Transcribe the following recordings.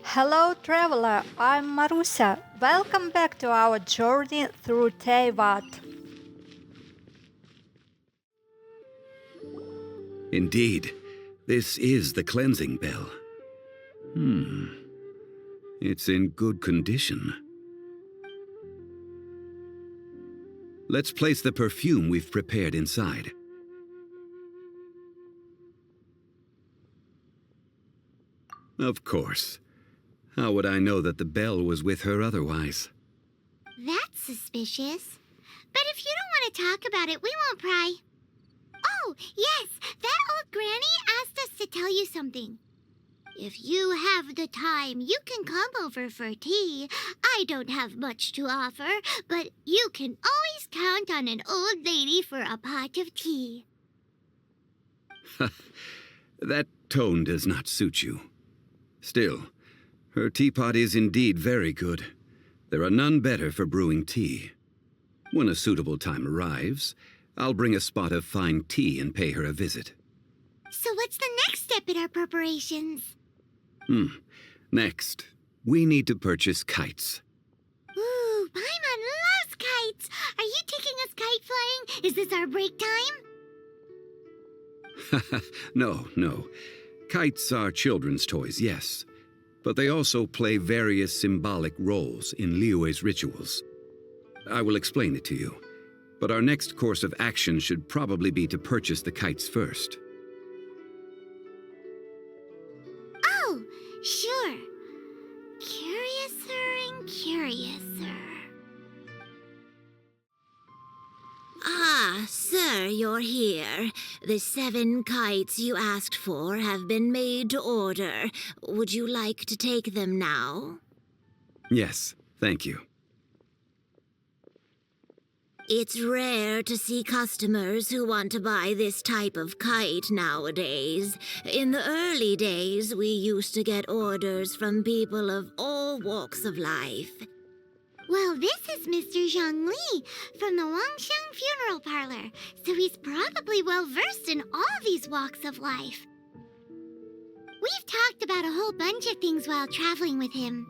Hello traveler, I'm Marusia. Welcome back to our journey through Teyvat. Indeed, this is the cleansing bell. It's in good condition. Let's place the perfume we've prepared inside. Of course. How would I know that the bell was with her otherwise? That's suspicious. But if you don't want to talk about it, we won't pry. Oh, yes, that old granny asked us to tell you something. If you have the time, you can come over for tea. I don't have much to offer, but you can always count on an old lady for a pot of tea. That tone does not suit you. Still, her teapot is indeed very good. There are none better for brewing tea. When a suitable time arrives, I'll bring a spot of fine tea and pay her a visit. So what's the next step in our preparations? Next, we need to purchase kites. Ooh, Paimon loves kites! Are you taking us kite flying? Is this our break time? No. Kites are children's toys, yes. But they also play various symbolic roles in Liyue's rituals. I will explain it to you. But our next course of action should probably be to purchase the kites first. Oh, sure. Curiouser and curiouser. Ah, sir, you're here. The 7 kites you asked for have been made to order. Would you like to take them now? Yes, thank you. It's rare to see customers who want to buy this type of kite nowadays. In the early days, we used to get orders from people of all walks of life. Well, this is Mr. Zhongli from the Wangsheng Funeral Parlor, so he's probably well-versed in all these walks of life. We've talked about a whole bunch of things while traveling with him.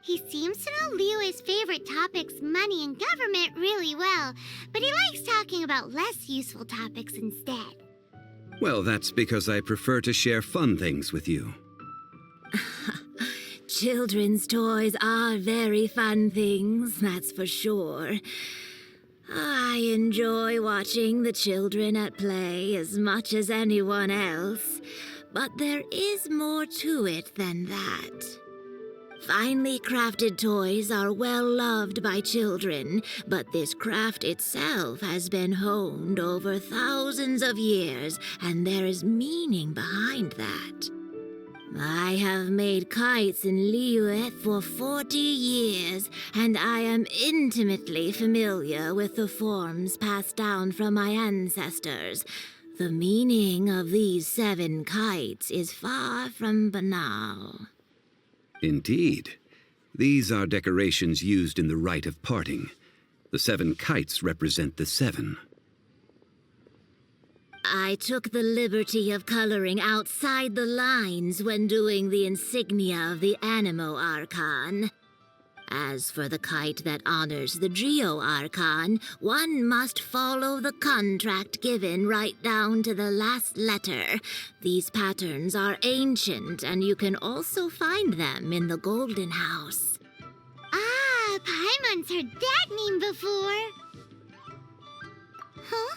He seems to know Liyue's favorite topics, money and government, really well, but he likes talking about less useful topics instead. Well, that's because I prefer to share fun things with you. Children's toys are very fun things, that's for sure. I enjoy watching the children at play as much as anyone else, but there is more to it than that. Finely crafted toys are well loved by children, but this craft itself has been honed over thousands of years, and there is meaning behind that. I have made kites in Liyue for 40 years, and I am intimately familiar with the forms passed down from my ancestors. The meaning of these 7 kites is far from banal. Indeed. These are decorations used in the Rite of Parting. The 7 kites represent the 7. I took the liberty of coloring outside the lines when doing the insignia of the Animo Archon. As for the kite that honors the Geo Archon, one must follow the contract given right down to the last letter. These patterns are ancient, and you can also find them in the Golden House. Ah, Paimon's heard that name before. Huh?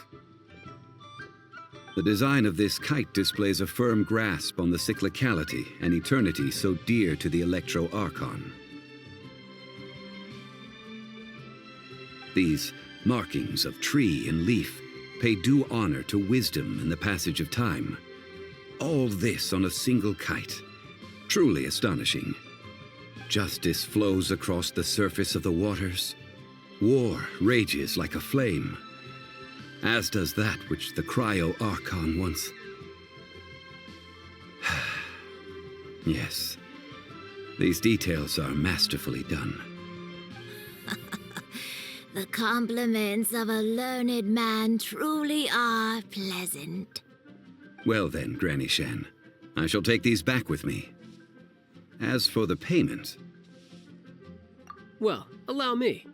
The design of this kite displays a firm grasp on the cyclicality and eternity so dear to the Electro Archon. These markings of tree and leaf pay due honor to wisdom and the passage of time. All this on a single kite. Truly astonishing. Justice flows across the surface of the waters. War rages like a flame. As does that which the Cryo Archon once... Yes, these details are masterfully done. The compliments of a learned man truly are pleasant. Well then, Granny Shan, I shall take these back with me. As for the payment... Well, allow me.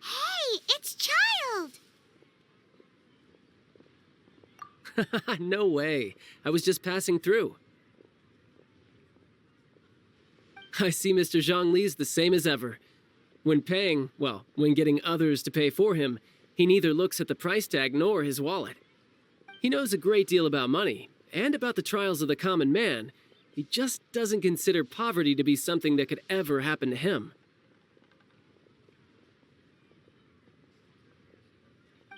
Hey, it's Child! No way. I was just passing through. I see Mr. Zhongli's the same as ever. When paying, well, when getting others to pay for him, he neither looks at the price tag nor his wallet. He knows a great deal about money, and about the trials of the common man. He just doesn't consider poverty to be something that could ever happen to him.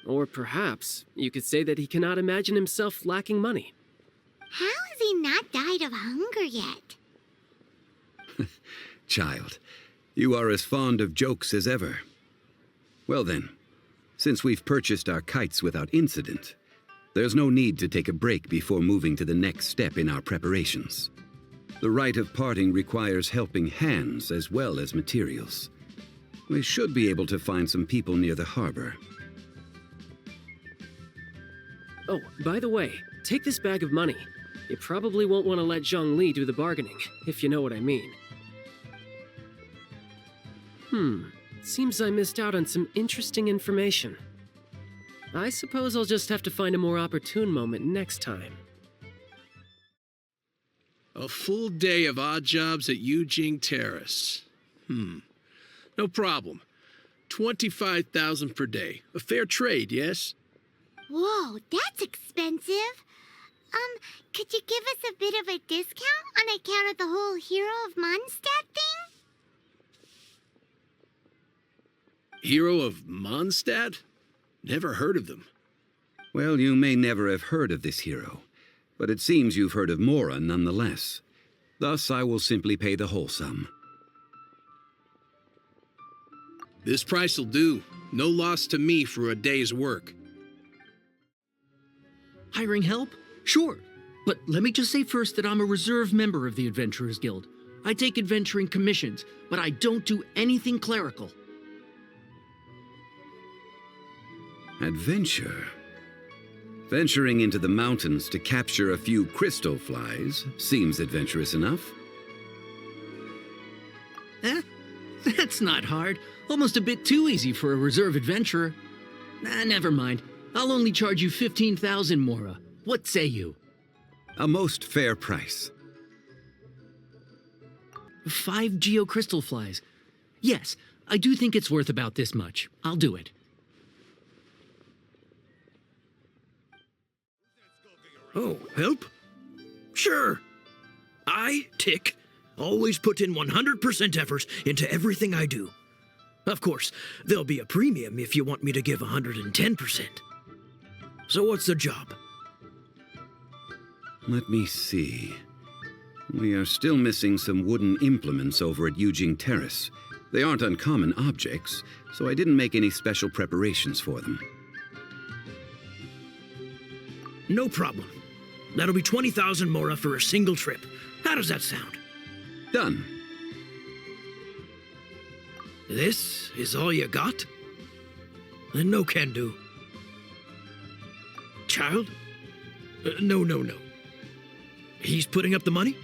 Or perhaps you could say that he cannot imagine himself lacking money. How has he not died of hunger yet? Child, you are as fond of jokes as ever. Well then, since we've purchased our kites without incident, there's no need to take a break before moving to the next step in our preparations. The Rite of Parting requires helping hands as well as materials. We should be able to find some people near the harbor. Oh, by the way, take this bag of money. You probably won't want to let Zhongli do the bargaining, if you know what I mean. Seems I missed out on some interesting information. I suppose I'll just have to find a more opportune moment next time. A full day of odd jobs at Yujing Terrace. No problem. 25,000 per day. A fair trade, yes? Whoa, that's expensive. Could you give us a bit of a discount on account of the whole Hero of Mondstadt thing? Hero of Mondstadt? Never heard of them. Well, you may never have heard of this hero, but it seems you've heard of Mora nonetheless. Thus, I will simply pay the whole sum. This price will do. No loss to me for a day's work. Hiring help? Sure. But let me just say first that I'm a reserve member of the Adventurers Guild. I take adventuring commissions, but I don't do anything clerical. Adventure? Venturing into the mountains to capture a few crystal flies seems adventurous enough. That's not hard. Almost a bit too easy for a reserve adventurer. Never mind. I'll only charge you 15,000 Mora. What say you? A most fair price. 5 geocrystal flies. Yes, I do think it's worth about this much. I'll do it. Oh, help? Sure. I, Tick, always put in 100% effort into everything I do. Of course, there'll be a premium if you want me to give 110%. So what's the job? Let me see. We are still missing some wooden implements over at Yujing Terrace. They aren't uncommon objects, so I didn't make any special preparations for them. No problem. That'll be 20,000 Mora for a single trip. How does that sound? Done. This is all you got? Then no can do. Child? No. He's putting up the money?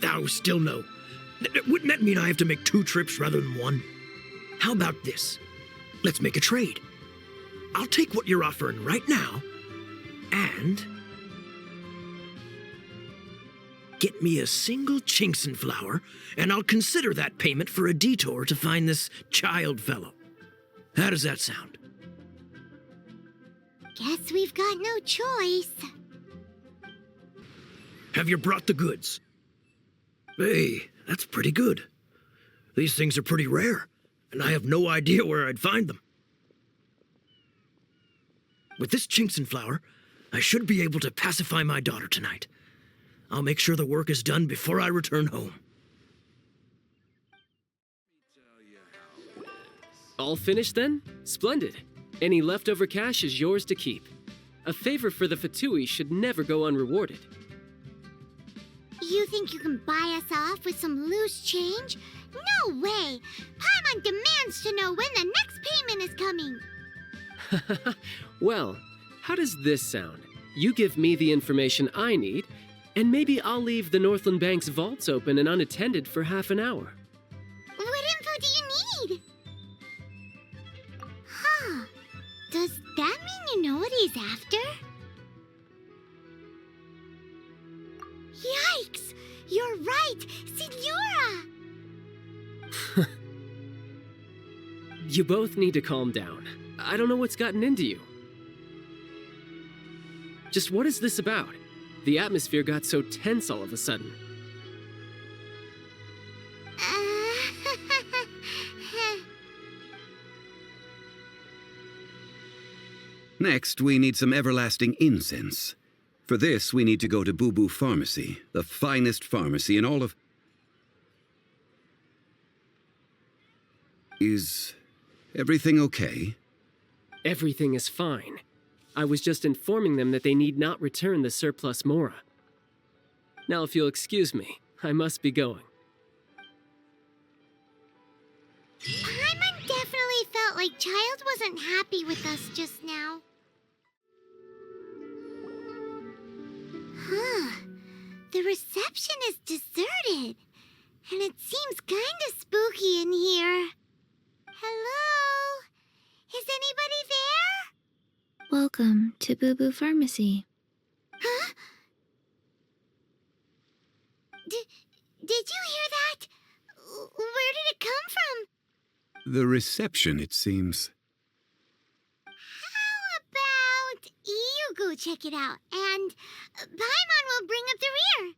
Oh, still no. Wouldn't that mean I have to make 2 trips rather than 1? How about this? Let's make a trade. I'll take what you're offering right now, and get me a single Changsheng flower, and I'll consider that payment for a detour to find this child fellow. How does that sound? Guess we've got no choice. Have you brought the goods? Hey, that's pretty good. These things are pretty rare, and I have no idea where I'd find them. With this Changsheng flower, I should be able to pacify my daughter tonight. I'll make sure the work is done before I return home. All finished then? Splendid. Any leftover cash is yours to keep. A favor for the Fatui should never go unrewarded. You think you can buy us off with some loose change? No way! Paimon demands to know when the next payment is coming! Well, How does this sound? You give me the information I need, and maybe I'll leave the Northland Bank's vaults open and unattended for half an hour. What info do you need? Huh. Does that mean you know what he's after? Yikes! You're right! Signora! You both need to calm down. I don't know what's gotten into you. Just what is this about? The atmosphere got so tense all of a sudden. Next, we need some everlasting incense. For this, we need to go to Boo Boo Pharmacy, the finest pharmacy in all of... Is everything okay? Everything is fine. I was just informing them that they need not return the surplus Mora. Now, if you'll excuse me, I must be going. Paimon definitely felt like Child wasn't happy with us just now. Huh. The reception is deserted. And it seems kinda spooky in here. Hello? Is anybody there? Welcome to Boo Boo Pharmacy. Huh? Did you hear that? Where did it come from? The reception, it seems. How about you go check it out, and Paimon will bring up the rear.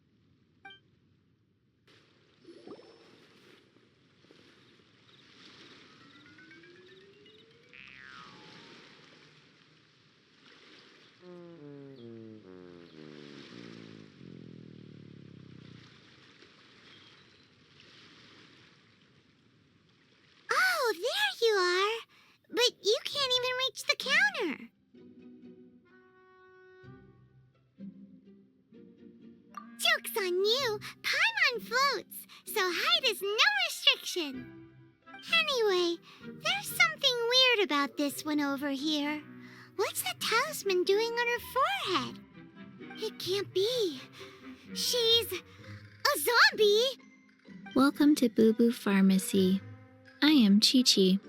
Oh, there you are. But you can't even reach the counter. Joke's on you. Paimon floats, so height is no restriction. Anyway, there's something weird about this one over here. What's that talisman doing on her forehead? It can't be. She's a zombie. Welcome to Boo Boo Pharmacy. I am Chi-Chi.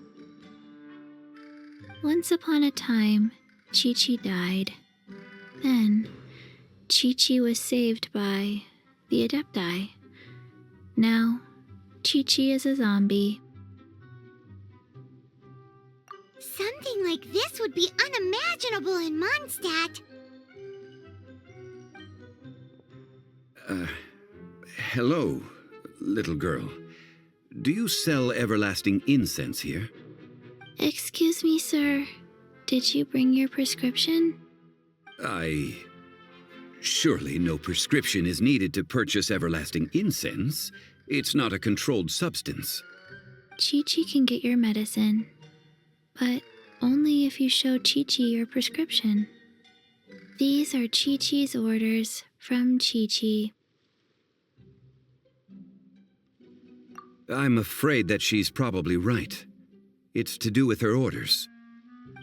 Once upon a time, Chi-Chi died. Then, Chi-Chi was saved by the Adepti. Now, Chi-Chi is a zombie. Something like this would be unimaginable in Mondstadt. Hello, little girl. Do you sell everlasting incense here? Excuse me, sir. Did you bring your prescription? Surely no prescription is needed to purchase everlasting incense. It's not a controlled substance. Chi-Chi can get your medicine, but only if you show Chi-Chi your prescription. These are Chi-Chi's orders from Chi-Chi. I'm afraid that she's probably right. It's to do with her orders.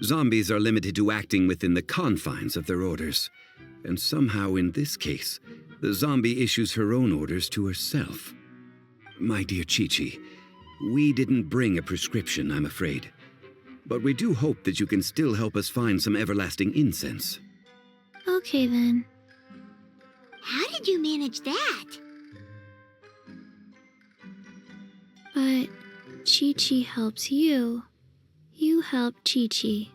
Zombies are limited to acting within the confines of their orders, and somehow in this case, the zombie issues her own orders to herself. My dear Chi-Chi, we didn't bring a prescription, I'm afraid. But we do hope that you can still help us find some everlasting incense. Okay, then. How did you manage that? But Chi-Chi helps you. You help Chi-Chi.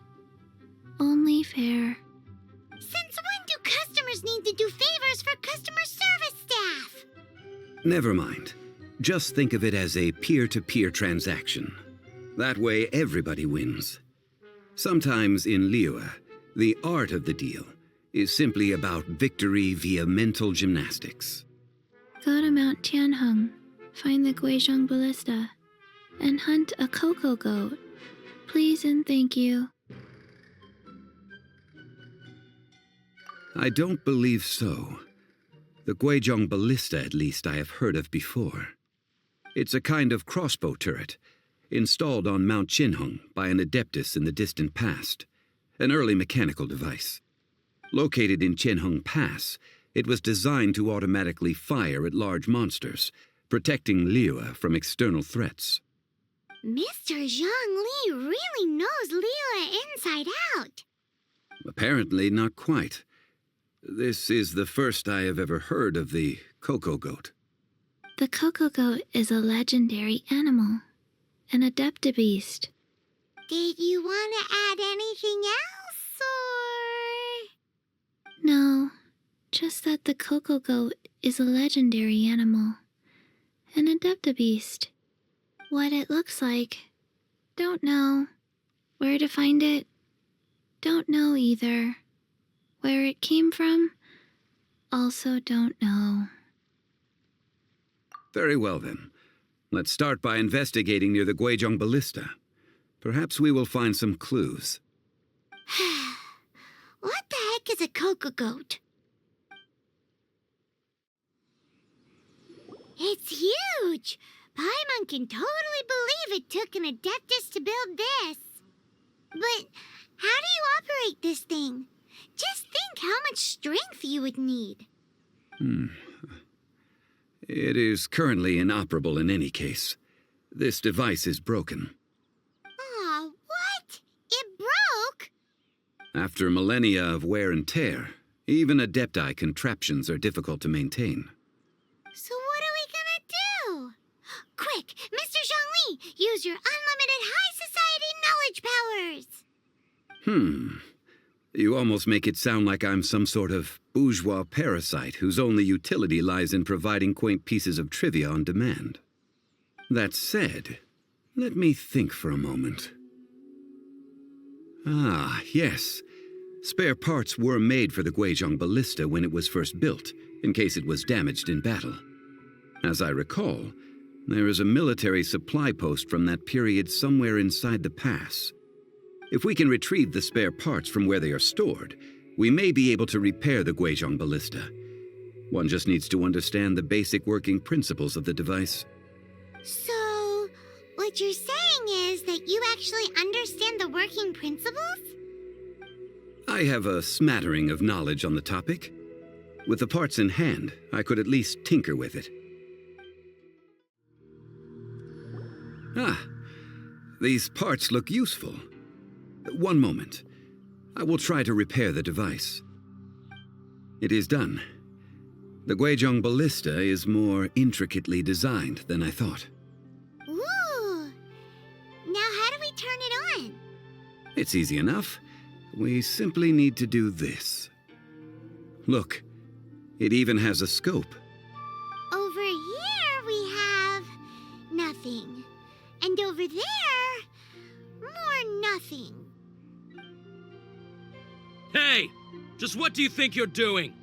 Only fair. Since when do customers need to do favors for customer service staff? Never mind. Just think of it as a peer-to-peer transaction. That way, everybody wins. Sometimes in Liyue, the art of the deal is simply about victory via mental gymnastics. Go to Mount Tianheng, find the Guizhong Ballista, and hunt a Cocogoat. Please and thank you. I don't believe so. The Guizhong Ballista, at least, I have heard of before. It's a kind of crossbow turret, installed on Mount Qinheng by an adeptus in the distant past, an early mechanical device. Located in Qianheng Pass, it was designed to automatically fire at large monsters, protecting Liyue from external threats. Mr. Zhang Li really knows Liyue inside out. Apparently not quite. This is the first I have ever heard of the Cocogoat. The Cocogoat is a legendary animal, an adeptabeast. Did you want to add anything else, or...? No, just that the Cocogoat is a legendary animal, an adeptabeast. What it looks like, don't know. Where to find it, don't know either. Where it came from, also don't know. Very well then. Let's start by investigating near the Guizhong Ballista. Perhaps we will find some clues. What the heck is a Cocogoat? It's huge! Paimon can totally believe it took an Adeptus to build this. But how do you operate this thing? Just think how much strength you would need. It is currently inoperable in any case. This device is broken. Aw, what? It broke? After millennia of wear and tear, even Adepti contraptions are difficult to maintain. So what are we gonna do? Quick, Mr. Zhongli, use your unlimited high society knowledge powers! You almost make it sound like I'm some sort of bourgeois parasite whose only utility lies in providing quaint pieces of trivia on demand. That said, let me think for a moment. Ah, yes. Spare parts were made for the Guizhong Ballista when it was first built, in case it was damaged in battle. As I recall, there is a military supply post from that period somewhere inside the pass. If we can retrieve the spare parts from where they are stored, we may be able to repair the Guizhong Ballista. One just needs to understand the basic working principles of the device. So, what you're saying is that you actually understand the working principles? I have a smattering of knowledge on the topic. With the parts in hand, I could at least tinker with it. Ah, these parts look useful. One moment. I will try to repair the device. It is done. The Guizhong Ballista is more intricately designed than I thought. Ooh! Now how do we turn it on? It's easy enough. We simply need to do this. Look, it even has a scope. Over here we have nothing. And over there, more nothing. Hey! Just what do you think you're doing?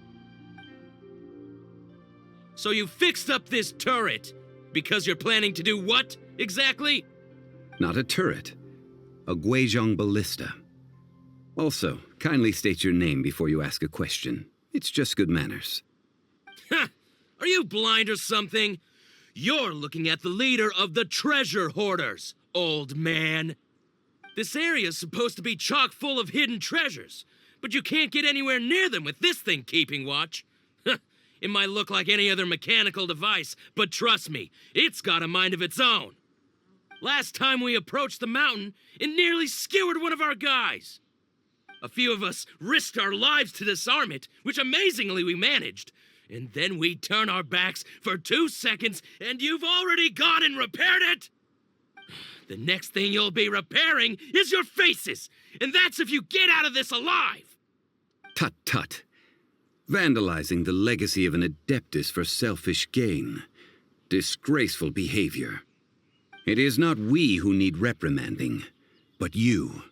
So you fixed up this turret because you're planning to do what, exactly? Not a turret. A Guizhong Ballista. Also, kindly state your name before you ask a question. It's just good manners. Ha! Are you blind or something? You're looking at the leader of the treasure hoarders, old man. This area's supposed to be chock full of hidden treasures, but you can't get anywhere near them with this thing keeping watch. It might look like any other mechanical device, but trust me, it's got a mind of its own. Last time we approached the mountain, it nearly skewered one of our guys. A few of us risked our lives to disarm it, which amazingly we managed. And then we turn our backs for 2 seconds, and you've already gone and repaired it? The next thing you'll be repairing is your faces, and that's if you get out of this alive! Tut tut. Vandalizing the legacy of an Adeptus for selfish gain. Disgraceful behavior. It is not we who need reprimanding, but you.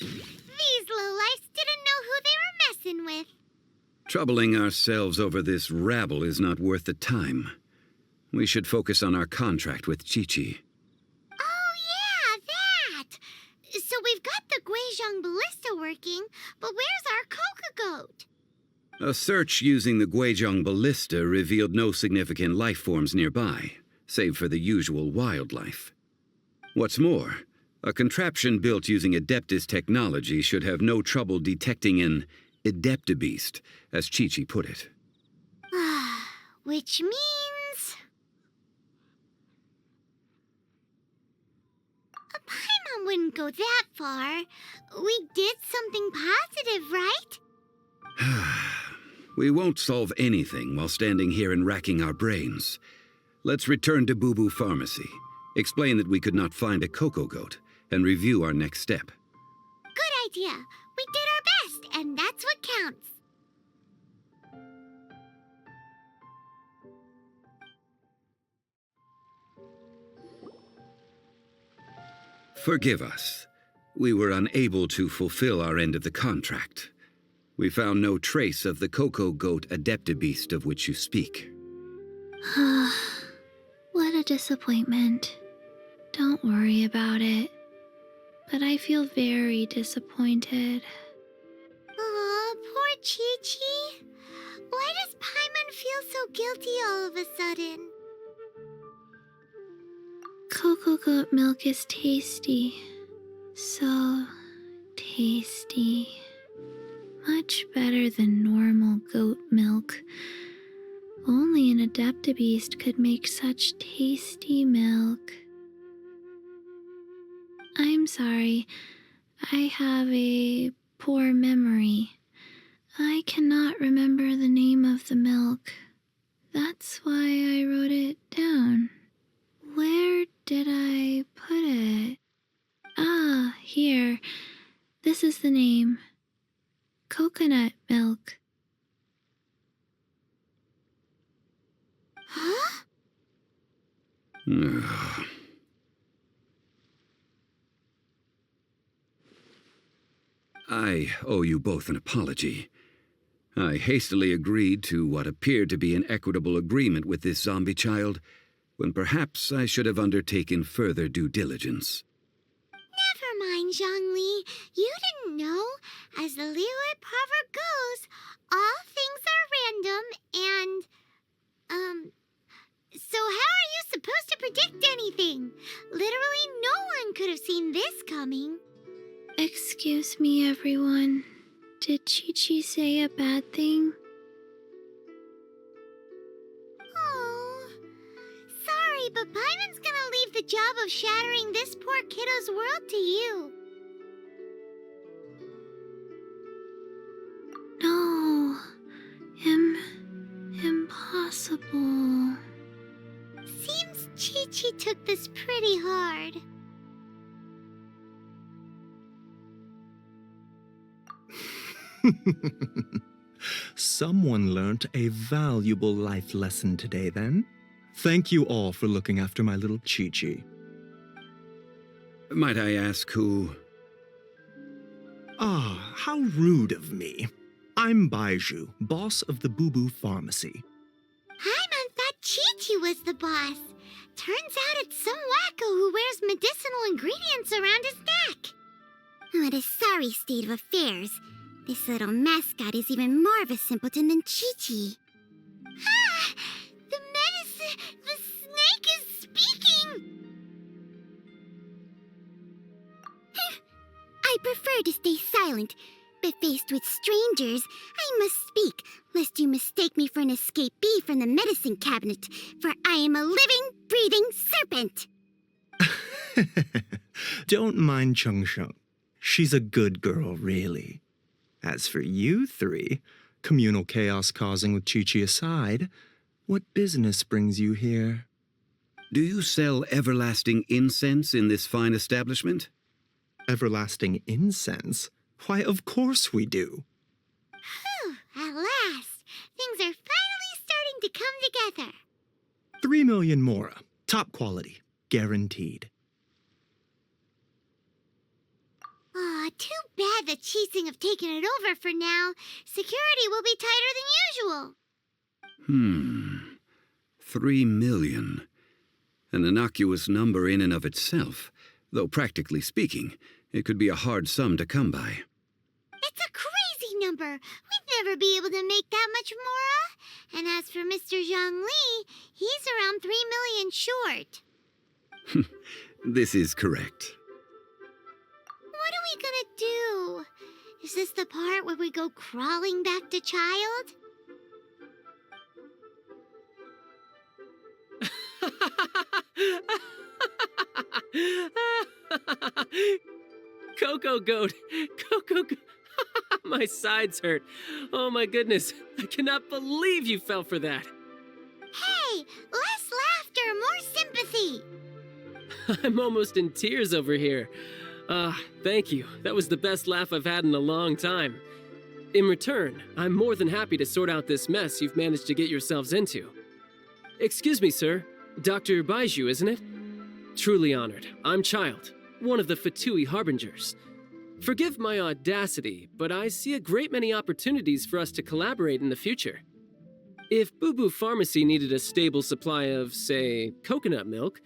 These lowlifes didn't know who they were messing with. Troubling ourselves over this rabble is not worth the time. We should focus on our contract with Chi-Chi. Oh yeah, that! So we've got the Guizhong Ballista working, but where's our Cocogoat? A search using the Guizhong Ballista revealed no significant life forms nearby, save for the usual wildlife. What's more, a contraption built using Adeptus technology should have no trouble detecting an Adeptabeast, as Chi-Chi put it. Which means... Paimon wouldn't go that far. We did something positive, right? We won't solve anything while standing here and racking our brains. Let's return to Boo Boo Pharmacy, explain that we could not find a Cocogoat, and review our next step. Good idea. We did our best, and that's what counts. Forgive us. We were unable to fulfill our end of the contract. We found no trace of the Cocogoat Adeptabeast of which you speak. What a disappointment. Don't worry about it. But I feel very disappointed. Aw, poor Chi-Chi. Why does Paimon feel so guilty all of a sudden? Cocogoat milk is tasty. So tasty. Much better than normal goat milk. Only an Adeptabeast could make such tasty milk. I'm sorry. I have a poor memory. I cannot remember the name of the milk. That's why I wrote it down. Where did I put it? Ah, here. This is the name. Coconut milk. Huh? I owe you both an apology. I hastily agreed to what appeared to be an equitable agreement with this zombie child, when perhaps I should have undertaken further due diligence. Never mind, Zhongli. You didn't know. As the Liyue proverb goes, all things are random and, so how are you supposed to predict anything? Literally no one could have seen this coming. Excuse me, everyone. Did Chi-Chi say a bad thing? Oh, sorry, but Paimon's gonna leave the job of shattering this poor kiddo's world to you. No. Impossible. Seems Chi-Chi took this pretty hard. Someone learnt a valuable life lesson today, then. Thank you all for looking after my little Chi-Chi. Might I ask who... Ah, how rude of me. I'm Baizhu, boss of the Boo Boo Pharmacy. Paimon thought Chi-Chi was the boss. Turns out it's some wacko who wears medicinal ingredients around his neck. What a sorry state of affairs. This little mascot is even more of a simpleton than Chi-Chi. Ah! The snake is speaking! I prefer to stay silent, but faced with strangers, I must speak, lest you mistake me for an escapee from the medicine cabinet, for I am a living, breathing serpent! Don't mind Changsheng. She's a good girl, really. As for you three, communal chaos causing with Chi-Chi aside, what business brings you here? Do you sell everlasting incense in this fine establishment? Everlasting incense? Why, of course we do. Whew, at last! Things are finally starting to come together. 3 million mora. Top quality. Guaranteed. Aw, too bad the Chising have taken it over for now. Security will be tighter than usual. 3 million. An innocuous number in and of itself, though practically speaking, it could be a hard sum to come by. It's a crazy number. We'd never be able to make that much mora. And as for Mr. Zhongli, he's around 3 million short. This is correct. What are we gonna do? Is this the part where we go crawling back to child? Cocogoat! Cocogoat! My sides hurt. Oh my goodness. I cannot believe you fell for that. Hey, less laughter, more sympathy. I'm almost in tears over here. Thank you. That was the best laugh I've had in a long time. In return, I'm more than happy to sort out this mess you've managed to get yourselves into. Excuse me, sir. Dr. Baizhu, isn't it? Truly honored. I'm Child, one of the Fatui Harbingers. Forgive my audacity, but I see a great many opportunities for us to collaborate in the future. If Boo Boo Pharmacy needed a stable supply of, say, coconut milk,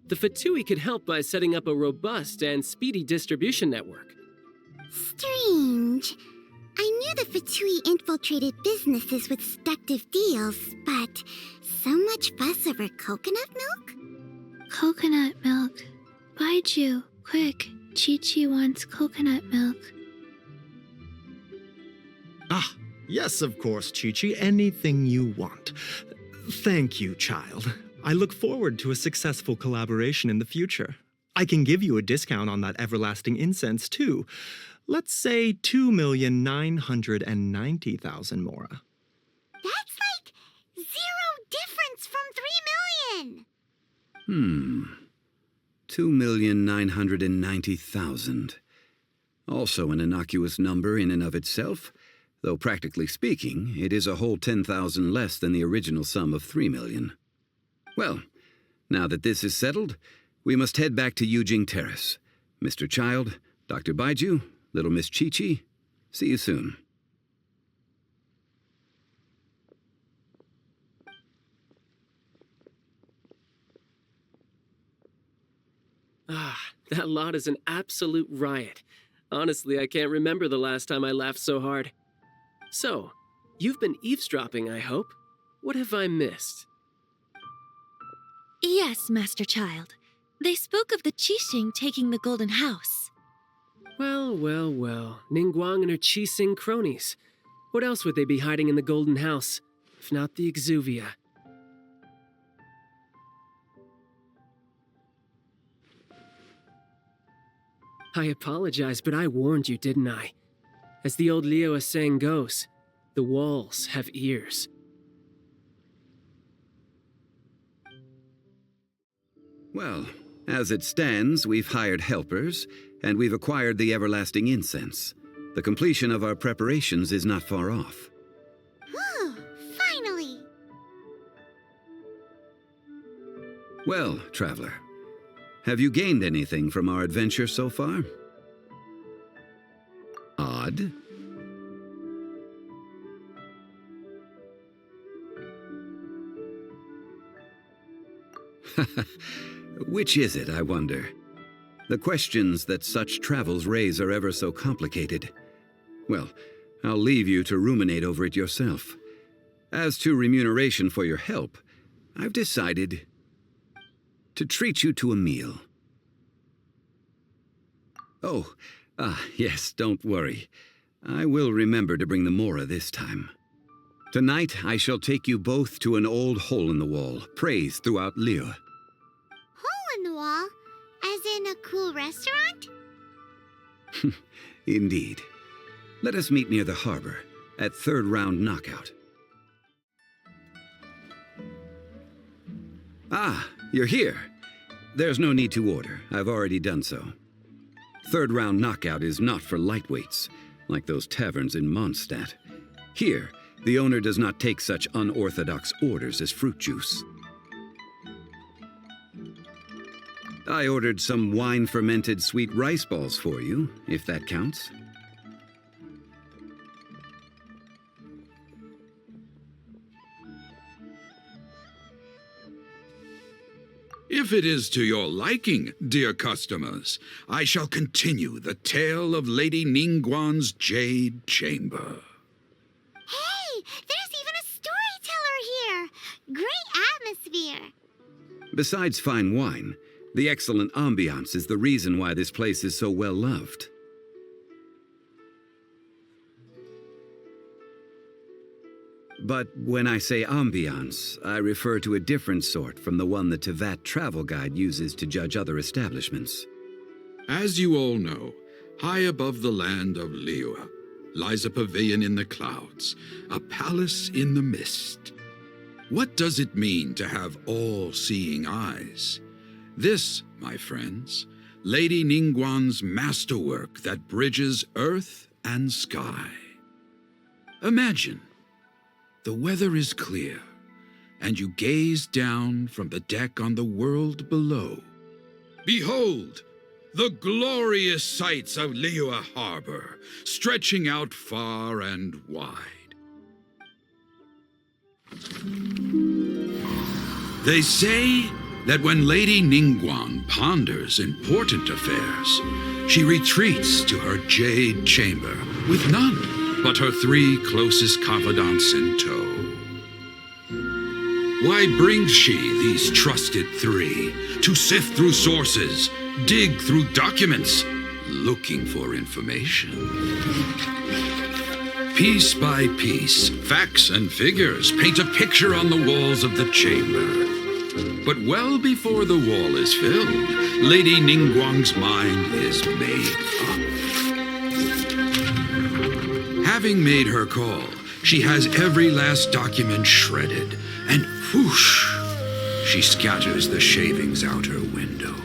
the Fatui could help by setting up a robust and speedy distribution network. Strange. I knew the Fatui infiltrated businesses with seductive deals, but so much fuss over coconut milk? Coconut milk. Baizhu, quick. Chi-Chi wants coconut milk. Ah, yes, of course, Chi-Chi. Anything you want. Thank you, child. I look forward to a successful collaboration in the future. I can give you a discount on that everlasting incense, too. Let's say 2,990,000 mora. That's like 0 difference from 3 million. 2,990,000. Also an innocuous number in and of itself, though practically speaking, it is a whole 10,000 less than the original sum of 3 million. Well, now that this is settled, we must head back to Yujing Terrace. Mr. Child, Dr. Baizhu, little Miss Chi-Chi, see you soon. That lot is an absolute riot. Honestly, I can't remember the last time I laughed so hard. So, you've been eavesdropping, I hope? What have I missed? Yes, Master Child. They spoke of the Changsheng taking the Golden House. Well, well, well. Ningguang and her Qixing cronies. What else would they be hiding in the Golden House, if not the Exuvia? I apologize, but I warned you, didn't I? As the old Liyue saying goes, the walls have ears. Well, as it stands, we've hired helpers, and we've acquired the everlasting incense. The completion of our preparations is not far off. Whew, finally! Well, traveler, have you gained anything from our adventure so far? Odd. Which is it, I wonder? The questions that such travels raise are ever so complicated. Well, I'll leave you to ruminate over it yourself. As to remuneration for your help, I've decided to treat you to a meal. Oh, yes, don't worry. I will remember to bring the mora this time. Tonight, I shall take you both to an old hole-in-the-wall, praised throughout Liyue. Hole in the wall? As in a cool restaurant? Indeed. Let us meet near the harbor, at third round knockout. Ah, you're here. There's no need to order. I've already done so. Third round knockout is not for lightweights, like those taverns in Mondstadt. Here, the owner does not take such unorthodox orders as fruit juice. I ordered some wine-fermented sweet rice balls for you, if that counts. If it is to your liking, dear customers, I shall continue the tale of Lady Ningguang's Jade Chamber. Hey, there's even a storyteller here! Great atmosphere! Besides fine wine, The excellent ambiance is the reason why this place is so well loved. But when I say ambiance, I refer to a different sort from the one the Teyvat travel guide uses to judge other establishments. As you all know, high above the land of Liyue lies a pavilion in the clouds, a palace in the mist. What does it mean to have all-seeing eyes? This, my friends, Lady Ningguang's masterwork that bridges earth and sky. Imagine, the weather is clear, and you gaze down from the deck on the world below. Behold, the glorious sights of Liyue Harbor, stretching out far and wide. They say that when Lady Ningguang ponders important affairs, she retreats to her jade chamber with none but her 3 closest confidants in tow. Why brings she these trusted 3 to sift through sources, dig through documents, looking for information? Piece by piece, facts and figures paint a picture on the walls of the chamber. But well before the wall is filled, Lady Ningguang's mind is made up. Having made her call, she has every last document shredded, and whoosh, she scatters the shavings out her window.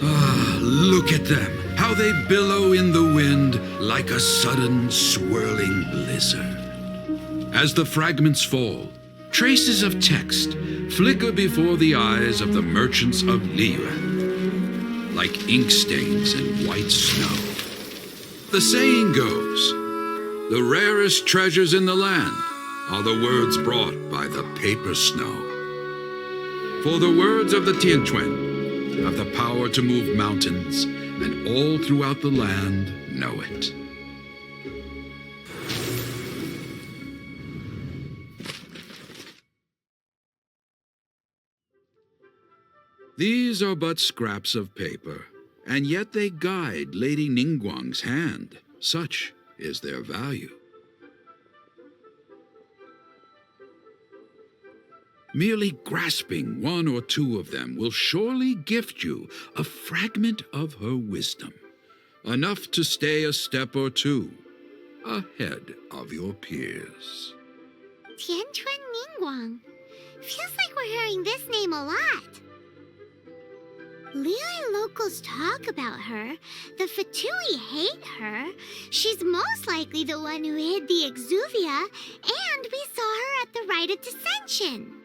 Ah, look at them, how they billow in the wind like a sudden swirling blizzard. As the fragments fall, traces of text flicker before the eyes of the merchants of Liyue, like ink stains in white snow. The saying goes, the rarest treasures in the land are the words brought by the paper snow. For the words of the Tian have the power to move mountains, and all throughout the land know it. These are but scraps of paper, and yet they guide Lady Ningguang's hand. Such is their value. Merely grasping 1 or 2 of them will surely gift you a fragment of her wisdom, enough to stay a step or 2 ahead of your peers. Tian Ningguang. Feels like we're hearing this name a lot. Liyue locals talk about her. The Fatui hate her. She's most likely the one who hid the exuvia, and we saw her at the Rite of Dissension.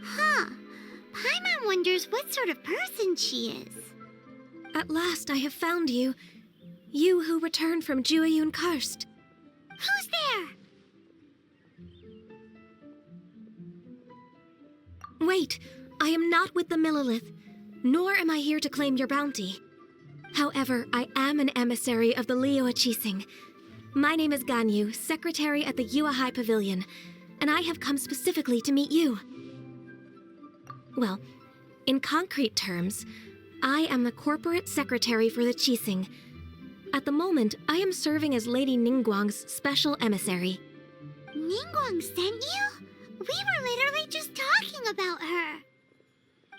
Huh. Paimon wonders what sort of person she is. At last I have found you. You who returned from Jueyun Karst. Who's there? Wait, I am not with the Millelith, nor am I here to claim your bounty. However, I am an emissary of the Liyue Qixing. My name is Ganyu, secretary at the Yuehai Pavilion, and I have come specifically to meet you. Well, in concrete terms, I am the corporate secretary for the Qixing. At the moment, I am serving as Lady Ningguang's special emissary. Ningguang sent you? We were literally just talking about her.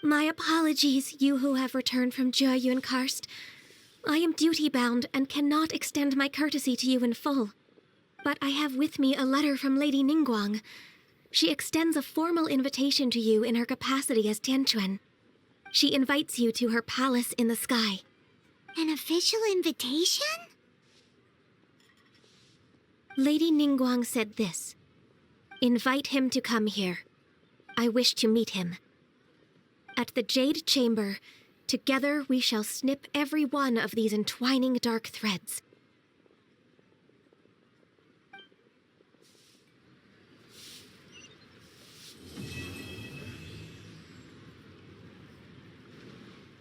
My apologies, you who have returned from Jueyun Karst. I am duty-bound and cannot extend my courtesy to you in full. But I have with me a letter from Lady Ningguang. She extends a formal invitation to you in her capacity as Tianquan. She invites you to her palace in the sky. An official invitation? Lady Ningguang said this. Invite him to come here. I wish to meet him. At the Jade Chamber, together we shall snip every one of these entwining dark threads.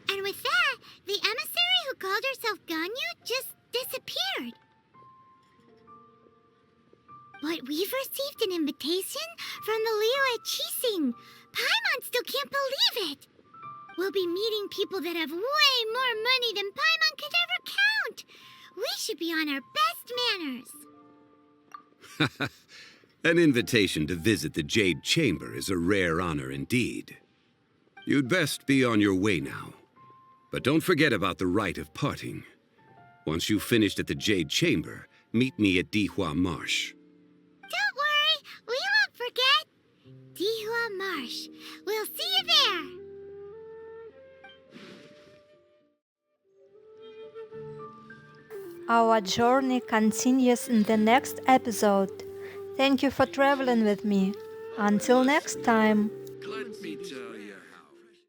And with that, the emissary who called herself Ganyu just disappeared. But we've received an invitation from the Liyue Qixing. Paimon still can't believe it. We'll be meeting people that have way more money than Paimon could ever count. We should be on our best manners. An invitation to visit the Jade Chamber is a rare honor indeed. You'd best be on your way now. But don't forget about the Rite of Parting. Once you've finished at the Jade Chamber, meet me at Dihua Marsh. Don't worry, we won't forget. Dihua Marsh. We'll see you there. Our journey continues in the next episode. Thank you for traveling with me. Until next time. Let me tell